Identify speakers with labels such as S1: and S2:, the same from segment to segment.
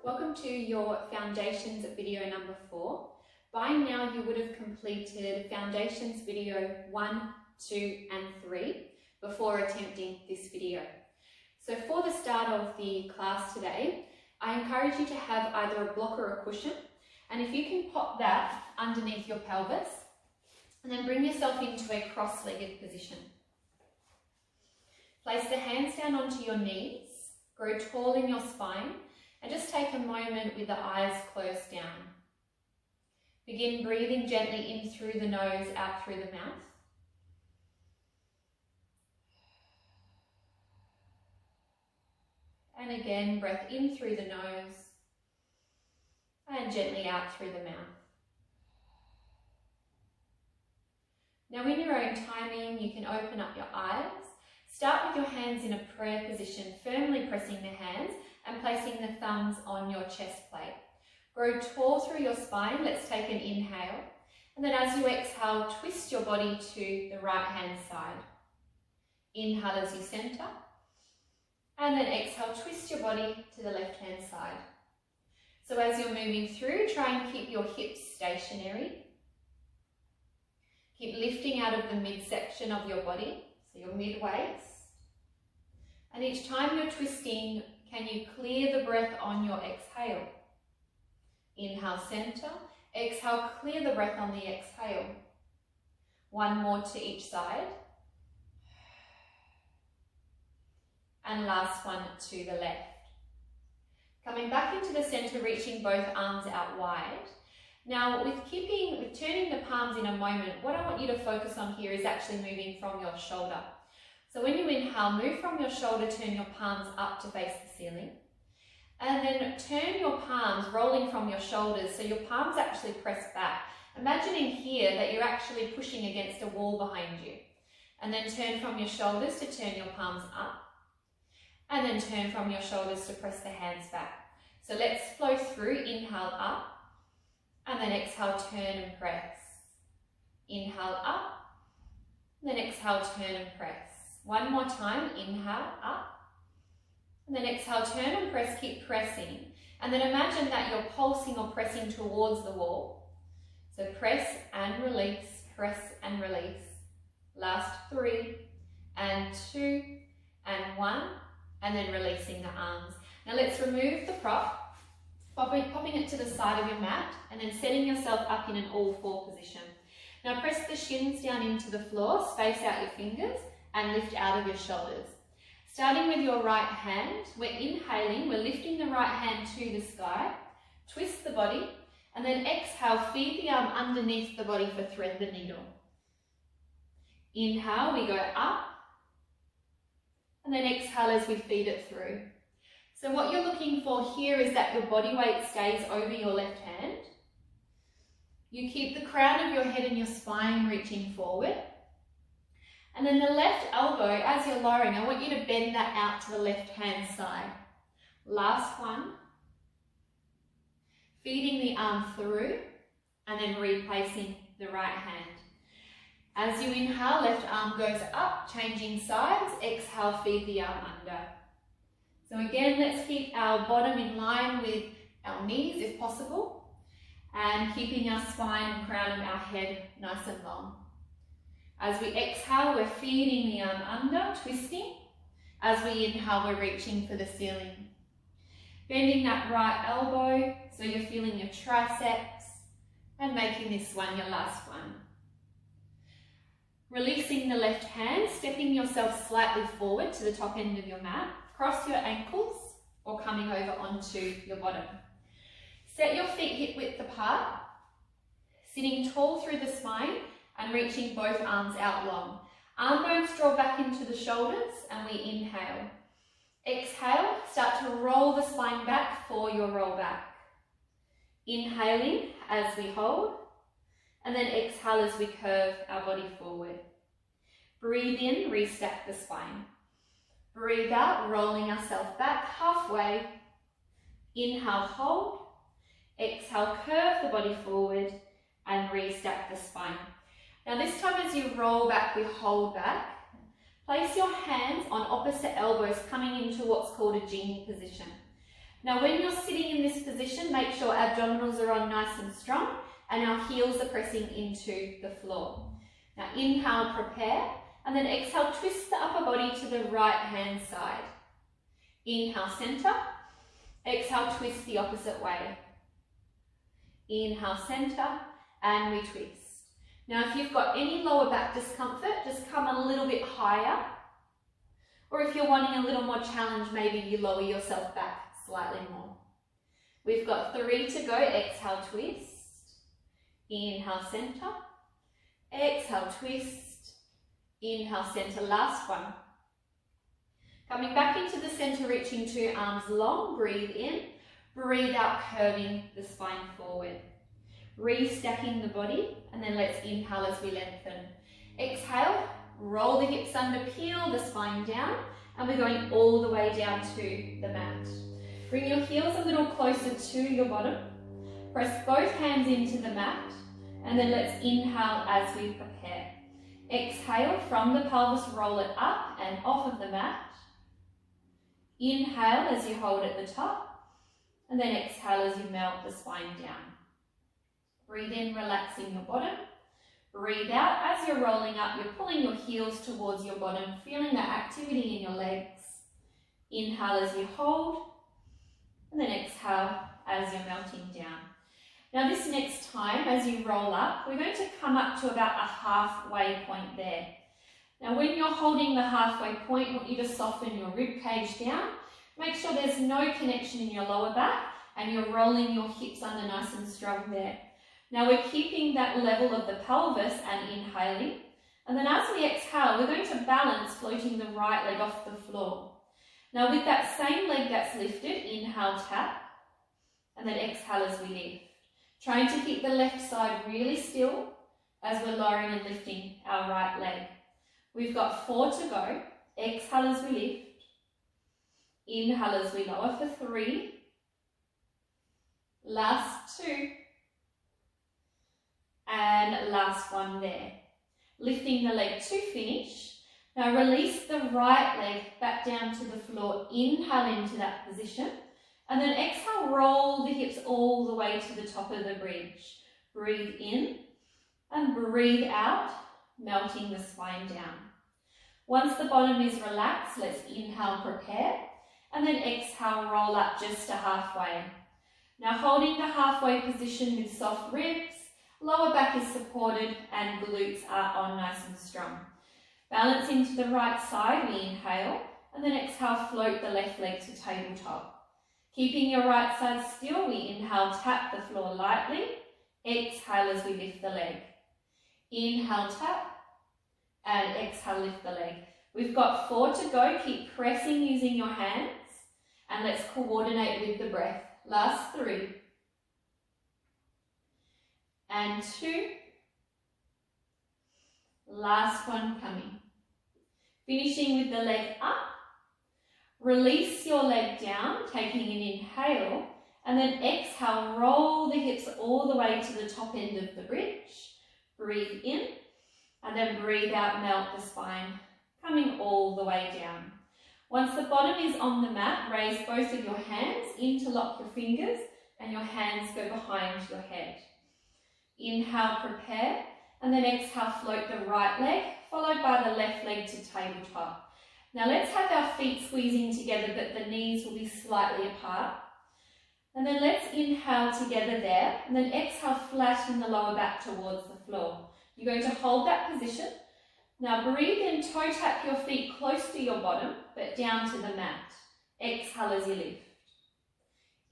S1: Welcome to your Foundations video number 4. By now you would have completed Foundations video 1, 2 and 3 before attempting this video. So for the start of the class today, I encourage you to have either a block or a cushion, and if you can pop that underneath your pelvis and then bring yourself into a cross-legged position. Place the hands down onto your knees, grow tall in your spine, and just take a moment with the eyes closed down. Begin breathing gently in through the nose, out through the mouth. And again, breath in through the nose and gently out through the mouth. Now in your own timing, you can open up your eyes. Start with your hands in a prayer position, firmly pressing the hands and placing the thumbs on your chest plate. Grow tall through your spine. Let's take an inhale. And then as you exhale, twist your body to the right hand side. Inhale as you center. And then exhale, twist your body to the left hand side. So as you're moving through, try and keep your hips stationary. Keep lifting out of the midsection of your body, so your mid-waist. And each time you're twisting, can you clear the breath on your exhale? Inhale, center. Exhale, clear the breath on the exhale. One more to each side. And last one to the left. Coming back into the center, reaching both arms out wide. Now with turning the palms in a moment, what I want you to focus on here is actually moving from your shoulder. So when you inhale, move from your shoulder, turn your palms up to face the ceiling. And then turn your palms, rolling from your shoulders, so your palms actually press back. Imagining here that you're actually pushing against a wall behind you. And then turn from your shoulders to turn your palms up. And then turn from your shoulders to press the hands back. So let's flow through. Inhale up. And then exhale, turn and press. Inhale up. Then exhale, turn and press. One more time, inhale, up. And then exhale, turn and press, keep pressing. And then imagine that you're pulsing or pressing towards the wall. So press and release, press and release. Last 3 and 2 and 1. And then releasing the arms. Now let's remove the prop, popping it to the side of your mat, and then setting yourself up in an all-4 position. Now press the shins down into the floor, space out your fingers, and lift out of your shoulders. Starting with your right hand, we're inhaling, we're lifting the right hand to the sky, twist the body, and then exhale, feed the arm underneath the body for thread the needle. Inhale, we go up, and then exhale as we feed it through. So what you're looking for here is that your body weight stays over your left hand. You keep the crown of your head and your spine reaching forward. And then the left elbow, as you're lowering, I want you to bend that out to the left hand side. Last one. Feeding the arm through and then replacing the right hand. As you inhale, left arm goes up, changing sides. Exhale, feed the arm under. So again, let's keep our bottom in line with our knees if possible, and keeping our spine and crown of our head nice and long. As we exhale, we're feeding the arm under, twisting. As we inhale, we're reaching for the ceiling. Bending that right elbow so you're feeling your triceps, and making this one your last one. Releasing the left hand, stepping yourself slightly forward to the top end of your mat. Cross your ankles or coming over onto your bottom. Set your feet hip width apart, sitting tall through the spine and reaching both arms out long. Arm bones draw back into the shoulders and we inhale. Exhale, start to roll the spine back for your roll back. Inhaling as we hold, and then exhale as we curve our body forward. Breathe in, restack the spine. Breathe out, rolling ourselves back halfway. Inhale, hold. Exhale, curve the body forward and restack the spine. Now this time as you roll back, we hold back. Place your hands on opposite elbows coming into what's called a genie position. Now when you're sitting in this position, make sure abdominals are on nice and strong and our heels are pressing into the floor. Now inhale, prepare, and then exhale, twist the upper body to the right hand side. Inhale, center. Exhale, twist the opposite way. Inhale, center, and we twist. Now if you've got any lower back discomfort, just come a little bit higher. Or if you're wanting a little more challenge, maybe you lower yourself back slightly more. We've got 3 to go. Exhale, twist. Inhale, center. Exhale, twist. Inhale, center. Last one. Coming back into the center, reaching to arms long. Breathe in. Breathe out, curving the spine forward. Restacking the body, and then let's inhale as we lengthen. Exhale, roll the hips under, peel the spine down, and we're going all the way down to the mat. Bring your heels a little closer to your bottom. Press both hands into the mat, and then let's inhale as we prepare. Exhale, from the pelvis, roll it up and off of the mat. Inhale as you hold at the top, and then exhale as you melt the spine down. Breathe in, relaxing your bottom. Breathe out as you're rolling up, you're pulling your heels towards your bottom, feeling that activity in your legs. Inhale as you hold, and then exhale as you're melting down. Now this next time, as you roll up, we're going to come up to about a halfway point there. Now when you're holding the halfway point, I want you to soften your rib cage down. Make sure there's no connection in your lower back, and you're rolling your hips under nice and strong there. Now we're keeping that level of the pelvis and inhaling. And then as we exhale, we're going to balance, floating the right leg off the floor. Now with that same leg that's lifted, inhale, tap, and then exhale as we lift. Trying to keep the left side really still as we're lowering and lifting our right leg. We've got 4 to go. Exhale as we lift. Inhale as we lower for 3. Last 2. And last one there. Lifting the leg to finish. Now release the right leg back down to the floor. Inhale into that position. And then exhale, roll the hips all the way to the top of the bridge. Breathe in and breathe out, melting the spine down. Once the bottom is relaxed, let's inhale, prepare. And then exhale, roll up just to halfway. Now holding the halfway position with soft ribs, lower back is supported and glutes are on nice and strong. Balancing to the right side, we inhale, and then exhale, float the left leg to tabletop. Keeping your right side still, we inhale, tap the floor lightly. Exhale as we lift the leg. Inhale, tap, and exhale, lift the leg. We've got 4 to go. Keep pressing using your hands, and let's coordinate with the breath. Last 3. And 2. Last one coming. Finishing with the leg up. Release your leg down, taking an inhale, and then exhale, roll the hips all the way to the top end of the bridge. Breathe in, and then breathe out, melt the spine, coming all the way down. Once the bottom is on the mat, raise both of your hands, interlock your fingers, and your hands go behind your head. Inhale, prepare, and then exhale, float the right leg, followed by the left leg to tabletop. Now let's have our feet squeezing together, but the knees will be slightly apart. And then let's inhale together there, and then exhale, flatten the lower back towards the floor. You're going to hold that position. Now breathe in, toe tap your feet close to your bottom, but down to the mat. Exhale as you lift.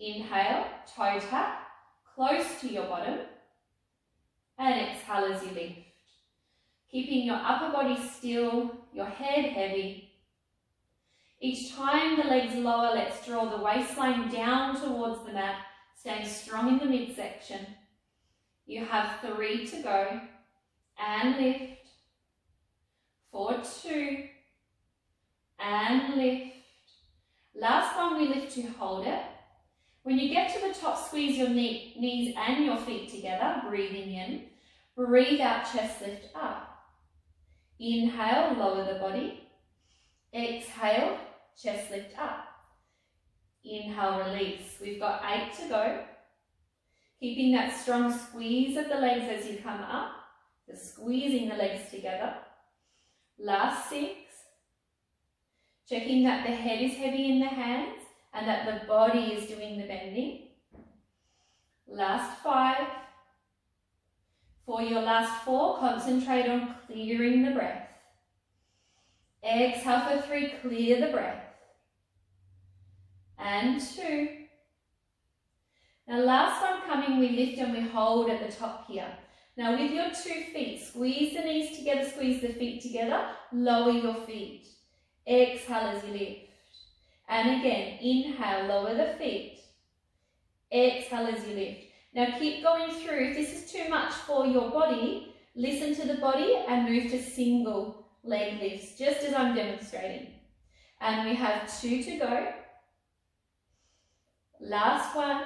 S1: Inhale, toe tap, close to your bottom, and exhale as you lift. Keeping your upper body still, your head heavy. Each time the legs lower, let's draw the waistline down towards the mat, staying strong in the midsection. You have 3 to go, and lift. 4, 2, and lift. Last one, we lift to hold it. When you get to the top, squeeze your knees and your feet together, breathing in. Breathe out, chest lift up. Inhale, lower the body. Exhale, chest lift up. Inhale, release. We've got 8 to go. Keeping that strong squeeze of the legs as you come up. So squeezing the legs together. Last 6. Checking that the head is heavy in the hands and that the body is doing the bending. Last 5. For your last 4, concentrate on clearing the breath. Exhale for 3, clear the breath. And 2. Now last one coming, we lift and we hold at the top here. Now with your 2 feet, squeeze the knees together, squeeze the feet together, lower your feet. Exhale as you lift. And again, inhale, lower the feet. Exhale as you lift. Now keep going through. If this is too much for your body, listen to the body and move to single leg lifts, just as I'm demonstrating. And we have 2 to go. Last one.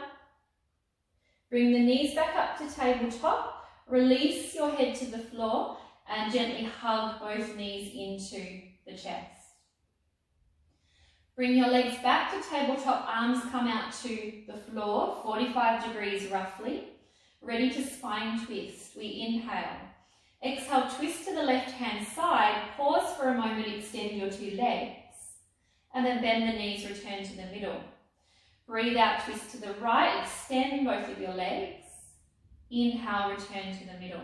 S1: Bring the knees back up to tabletop. Release your head to the floor and gently hug both knees into the chest. Bring your legs back to tabletop, arms come out to the floor, 45 degrees roughly. Ready to spine twist. We inhale. Exhale, twist to the left-hand side. Pause for a moment, extend your 2 legs. And then bend the knees, return to the middle. Breathe out, twist to the right, extend both of your legs. Inhale, return to the middle.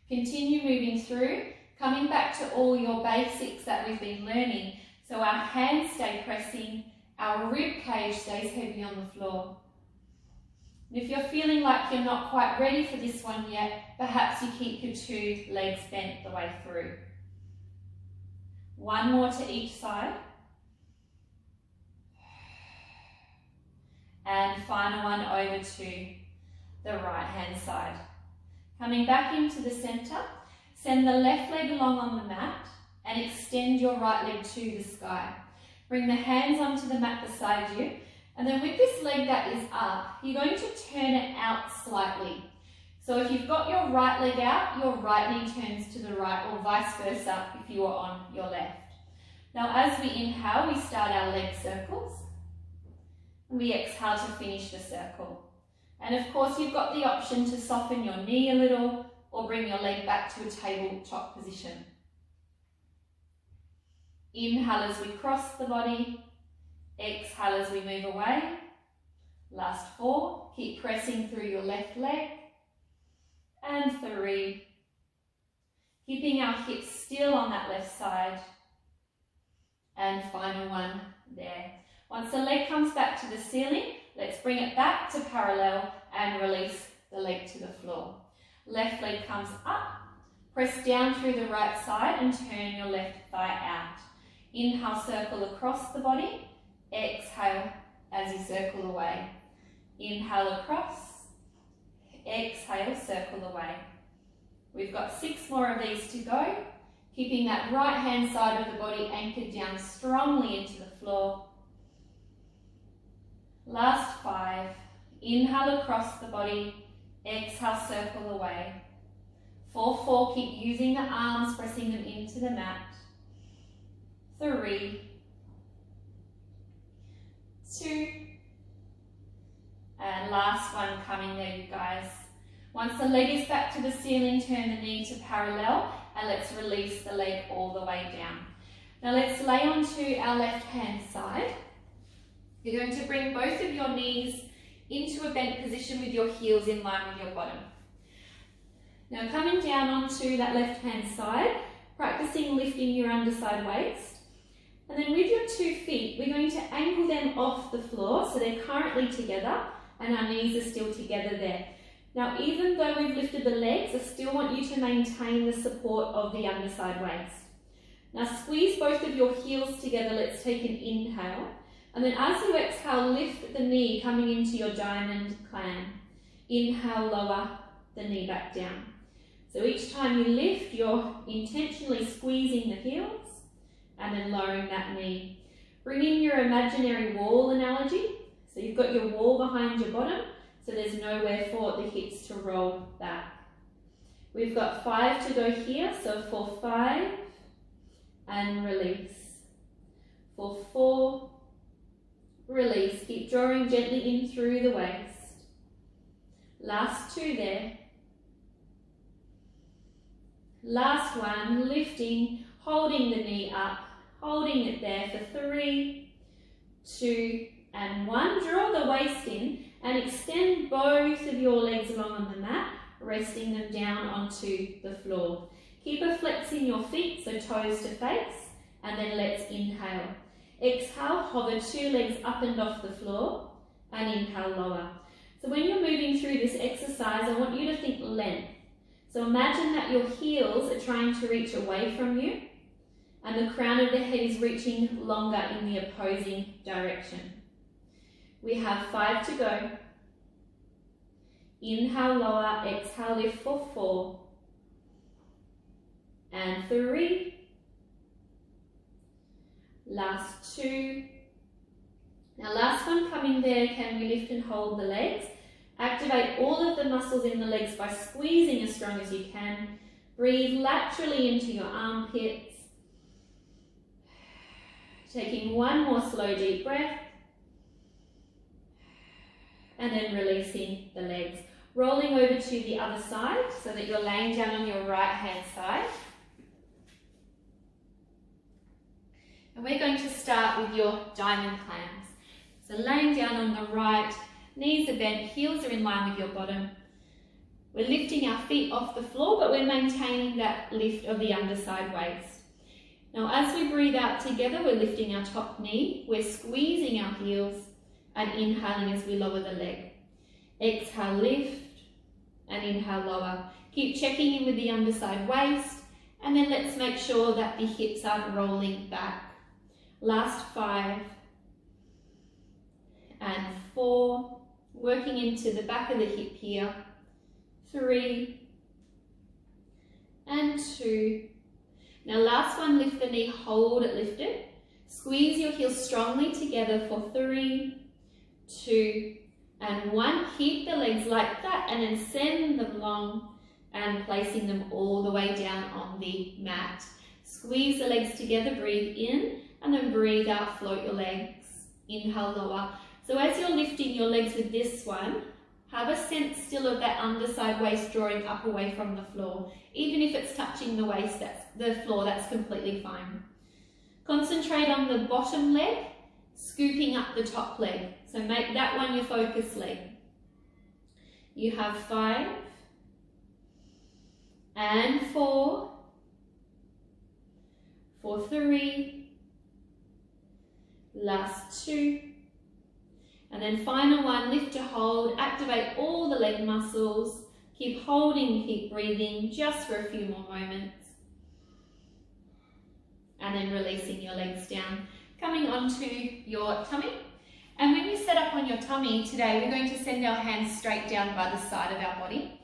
S1: Continue moving through, coming back to all your basics that we've been learning. So our hands stay pressing, our rib cage stays heavy on the floor. And if you're feeling like you're not quite ready for this one yet, perhaps you keep your 2 legs bent the way through. 1 more to each side. And final one over to the right hand side. Coming back into the center, send the left leg along on the mat and extend your right leg to the sky. Bring the hands onto the mat beside you, and then with this leg that is up, you're going to turn it out slightly. So if you've got your right leg out, your right knee turns to the right, or vice versa if you are on your left. Now as we inhale, we start our leg circles. We exhale to finish the circle. And of course, you've got the option to soften your knee a little or bring your leg back to a tabletop position. Inhale as we cross the body. Exhale as we move away. Last 4. Keep pressing through your left leg. And 3. Keeping our hips still on that left side. And final one there. Once the leg comes back to the ceiling, let's bring it back to parallel and release the leg to the floor. Left leg comes up, press down through the right side and turn your left thigh out. Inhale, circle across the body. Exhale as you circle away. Inhale across. Exhale, circle away. We've got 6 more of these to go. Keeping that right hand side of the body anchored down strongly into the floor. Last 5. Inhale across the body. Exhale, circle away. 4, keep using the arms, pressing them into the mat. 3, 2, and last one coming there, you guys. Once the leg is back to the ceiling, turn the knee to parallel and let's release the leg all the way down. Now let's lay onto our left hand side. You're going to bring both of your knees into a bent position with your heels in line with your bottom. Now coming down onto that left hand side, practicing lifting your underside waist. And then with your 2 feet, we're going to angle them off the floor so they're currently together and our knees are still together there. Now even though we've lifted the legs, I still want you to maintain the support of the underside waist. Now squeeze both of your heels together. Let's take an inhale. And then as you exhale, lift the knee coming into your diamond clam. Inhale, lower the knee back down. So each time you lift, you're intentionally squeezing the heels and then lowering that knee. Bring in your imaginary wall analogy. So you've got your wall behind your bottom, so there's nowhere for the hips to roll back. We've got 5 to go here, so for 5, and release. For 4, release. Keep drawing gently in through the waist. Last 2 there. Last one, lifting, holding the knee up, holding it there for 3, 2, and 1. Draw the waist in and extend both of your legs along on the mat, resting them down onto the floor. Keep a flex in your feet, so toes to face, and then let's inhale. Exhale, hover 2 legs up and off the floor, and inhale, lower. So when you're moving through this exercise, I want you to think length. So imagine that your heels are trying to reach away from you, and the crown of the head is reaching longer in the opposing direction. We have 5 to go. Inhale, lower, exhale, lift for 4, and 3, last 2. Now last one coming there, can we lift and hold the legs? Activate all of the muscles in the legs by squeezing as strong as you can. Breathe laterally into your armpits. Taking one more slow deep breath. And then releasing the legs. Rolling over to the other side so that you're laying down on your right hand side. And we're going to start with your diamond clams. So laying down on the right, knees are bent, heels are in line with your bottom. We're lifting our feet off the floor, but we're maintaining that lift of the underside waist. Now as we breathe out together, we're lifting our top knee, we're squeezing our heels and inhaling as we lower the leg. Exhale, lift, and inhale, lower. Keep checking in with the underside waist, and then let's make sure that the hips aren't rolling back. Last 5 and 4, working into the back of the hip here. 3 and 2. Now last one, lift the knee, hold it lifted. Squeeze your heels strongly together for 3, 2, and 1. Keep the legs like that and then send them long and placing them all the way down on the mat. Squeeze the legs together, breathe in, and then breathe out, float your legs. Inhale, lower. So as you're lifting your legs with this one, have a sense still of that underside waist drawing up away from the floor. Even if it's touching the waist, the floor, that's completely fine. Concentrate on the bottom leg, scooping up the top leg. So make that one your focus leg. You have 5 and 4, for 3, last 2, and then final one, lift to hold, activate all the leg muscles, keep holding, keep breathing just for a few more moments, and then releasing your legs down, coming onto your tummy. And when you set up on your tummy today, we're going to send our hands straight down by the side of our body.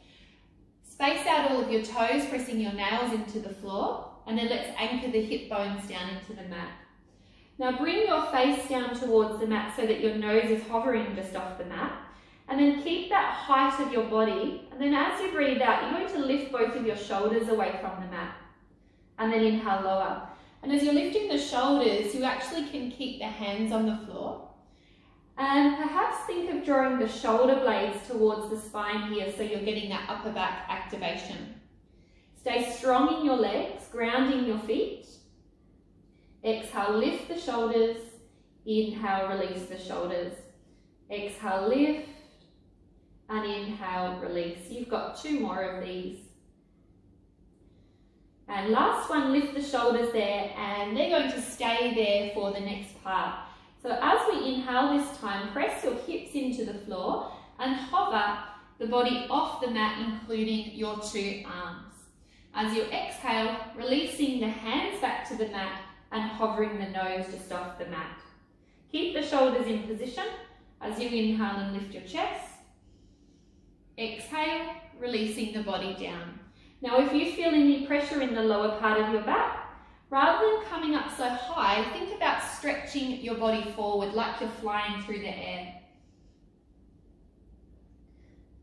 S1: Space out all of your toes, pressing your nails into the floor, and then let's anchor the hip bones down into the mat. Now bring your face down towards the mat so that your nose is hovering just off the mat, and then keep that height of your body, and then as you breathe out, you're going to lift both of your shoulders away from the mat, and then inhale, lower. And as you're lifting the shoulders, you actually can keep the hands on the floor, and perhaps think of drawing the shoulder blades towards the spine here so you're getting that upper back activation. Stay strong in your legs, grounding your feet. Exhale, lift the shoulders. Inhale, release the shoulders. Exhale, lift. And inhale, release. You've got 2 more of these. And last one, lift the shoulders there, and they're going to stay there for the next part. So as we inhale this time, press your hips into the floor and hover the body off the mat, including your 2 arms. As you exhale, releasing the hands back to the mat and hovering the nose just off the mat. Keep the shoulders in position as you inhale and lift your chest. Exhale, releasing the body down. Now if you feel any pressure in the lower part of your back, rather than coming up so high, think about stretching your body forward like you're flying through the air.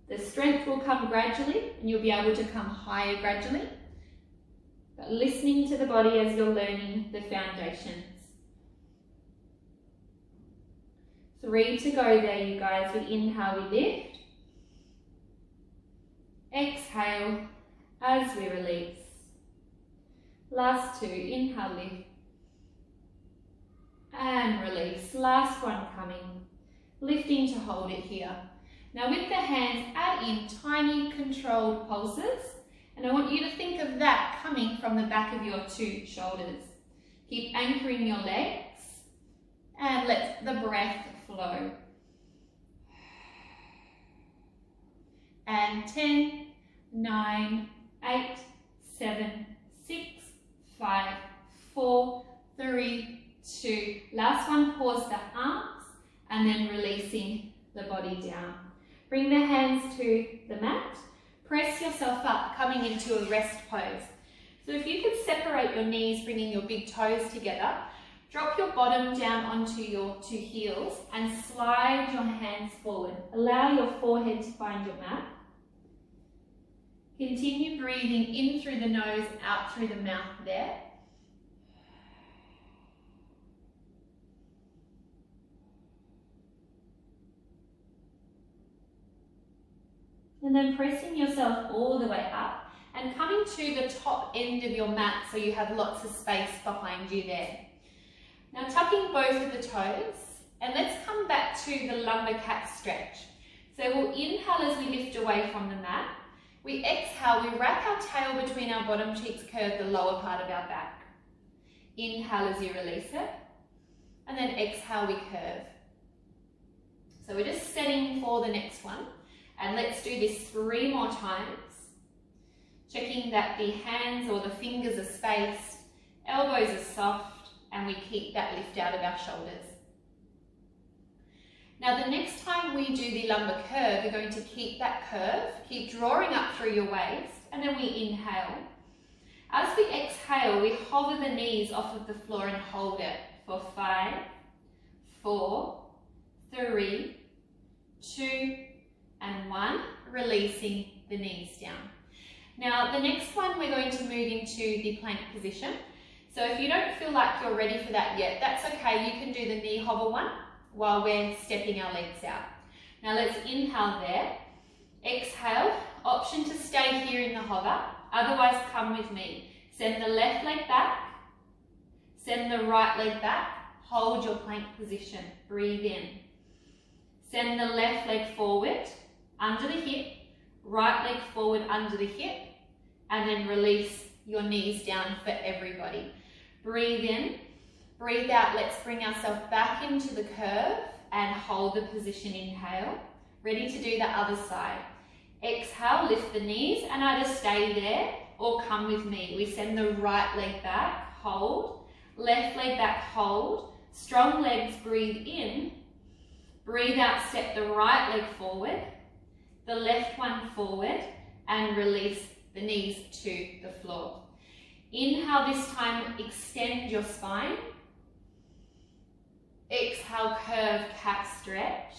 S1: The strength will come gradually and you'll be able to come higher gradually. But listening to the body as you're learning the foundations. 3 to go there, you guys. We inhale, we lift. Exhale as we release. Last 2, inhale, lift. And release. Last one coming. Lifting to hold it here. Now with the hands, add in tiny controlled pulses. And I want you to think of that coming from the back of your 2 shoulders. Keep anchoring your legs and let the breath flow. And 10, 9, 8, 7, 6, 5, 4, 3, 2. Last one, pause the arms and then releasing the body down. Bring the hands to the mat. Press yourself up, coming into a rest pose. So if you could separate your knees, bringing your big toes together, drop your bottom down onto your 2 heels and slide your hands forward. Allow your forehead to find your mat. Continue breathing in through the nose, out through the mouth there. And then pressing yourself all the way up and coming to the top end of your mat so you have lots of space behind you there. Now tucking both of the toes, and let's come back to the lumbar cat stretch. So we'll inhale as we lift away from the mat. We exhale, we wrap our tail between our bottom cheeks, curve the lower part of our back. Inhale as you release it, and then exhale, we curve. So we're just setting for the next one. And let's do this 3 more times. Checking that the hands or the fingers are spaced, elbows are soft, and we keep that lift out of our shoulders. Now the next time we do the lumbar curve, you're going to keep that curve, keep drawing up through your waist, and then we inhale. As we exhale, we hover the knees off of the floor and hold it for 5, 4, 3, 2, and 1, releasing the knees down. Now the next one, we're going to move into the plank position. So if you don't feel like you're ready for that yet, that's okay. You can do the knee hover one while we're stepping our legs out. Now let's inhale there. Exhale, option to stay here in the hover. Otherwise, come with me. Send the left leg back. Send the right leg back. Hold your plank position. Breathe in. Send the left leg forward, under the hip, right leg forward under the hip, and then release your knees down for everybody. Breathe in, breathe out. Let's bring ourselves back into the curve and hold the position. Inhale. Ready to do the other side. Exhale, lift the knees and either stay there or come with me. We send the right leg back, hold, left leg back, hold. Strong legs, breathe in. Breathe out, step the right leg forward, the left one forward, and release the knees to the floor. Inhale this time, extend your spine. Exhale, curve cat stretch.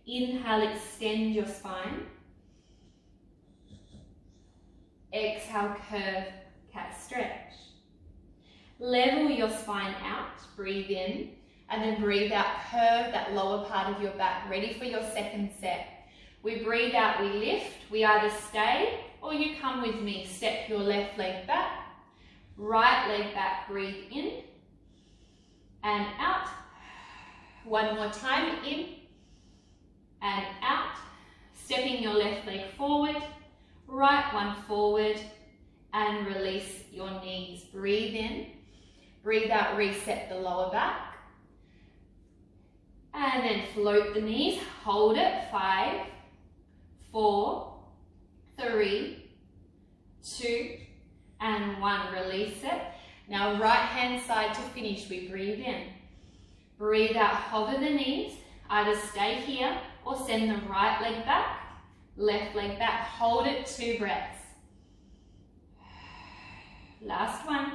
S1: Inhale, extend your spine. Exhale, curve cat stretch. Level your spine out, breathe in. And then breathe out, curve that lower part of your back, ready for your second set. We breathe out, we lift, we either stay or you come with me. Step your left leg back, right leg back, breathe in and out. One more time, in and out. Stepping your left leg forward, right one forward, and release your knees. Breathe in, breathe out, reset the lower back. And then float the knees, hold it, 5, 4, 3, 2, and 1, release it. Now right hand side to finish, we breathe in. Breathe out, hover the knees, either stay here or send the right leg back, left leg back, hold it, 2 breaths. Last one.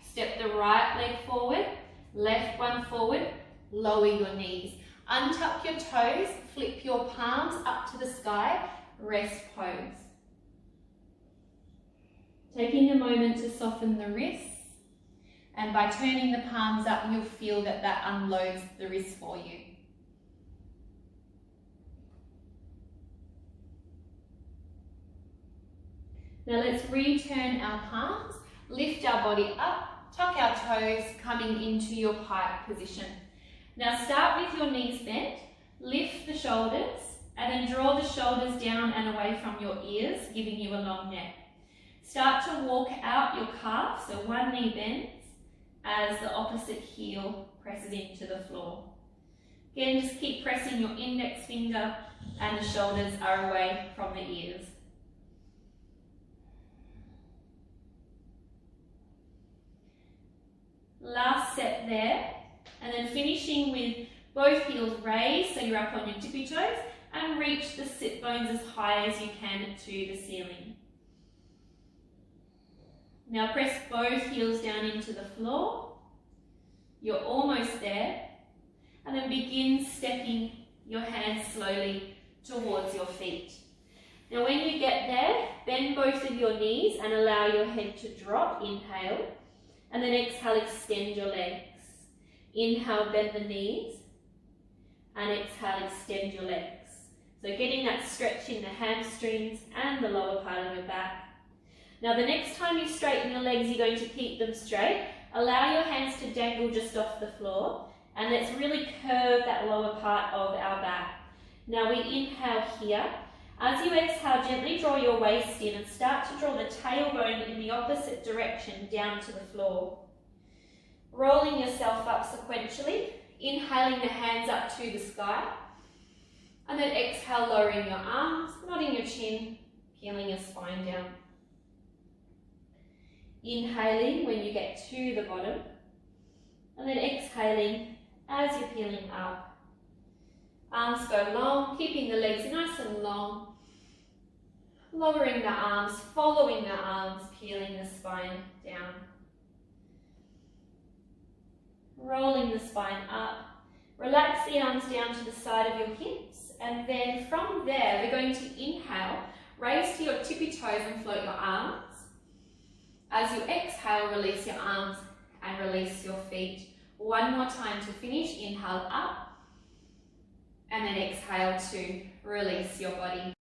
S1: Step the right leg forward, left one forward, lower your knees. Untuck your toes, flip your palms up to the sky, rest pose. Taking a moment to soften the wrists And by turning the palms up, you'll feel that that unloads the wrist for you. Now let's return our palms, lift our body up, tuck our toes, coming into your pike position. Now start with your knees bent, lift the shoulders, and then draw the shoulders down and away from your ears, giving you a long neck. Start to walk out your calf, so one knee bends as the opposite heel presses into the floor. Again, just keep pressing your index finger and the shoulders are away from the ears. Last set there, and then finishing with both heels raised, so you're up on your tippy toes, and reach the sit bones as high as you can to the ceiling. Now press both heels down into the floor. You're almost there, and then begin stepping your hands slowly towards your feet. Now when you get there, bend both of your knees and allow your head to drop, inhale. And then exhale, extend your legs. Inhale, bend the knees. And exhale, extend your legs. So getting that stretch in the hamstrings and the lower part of your back. Now the next time you straighten your legs, you're going to keep them straight. Allow your hands to dangle just off the floor. And let's really curve that lower part of our back. Now we inhale here. As you exhale, gently draw your waist in and start to draw the tailbone in the opposite direction down to the floor. Rolling yourself up sequentially, inhaling the hands up to the sky, and then exhale, lowering your arms, nodding your chin, peeling your spine down. Inhaling when you get to the bottom, and then exhaling as you're peeling up. Arms go long, keeping the legs nice and long. Lowering the arms, following the arms, peeling the spine down. Rolling the spine up. Relax the arms down to the side of your hips. And then from there, we're going to inhale, raise to your tippy toes and float your arms. As you exhale, release your arms and release your feet. One more time to finish. Inhale up. And then exhale to release your body.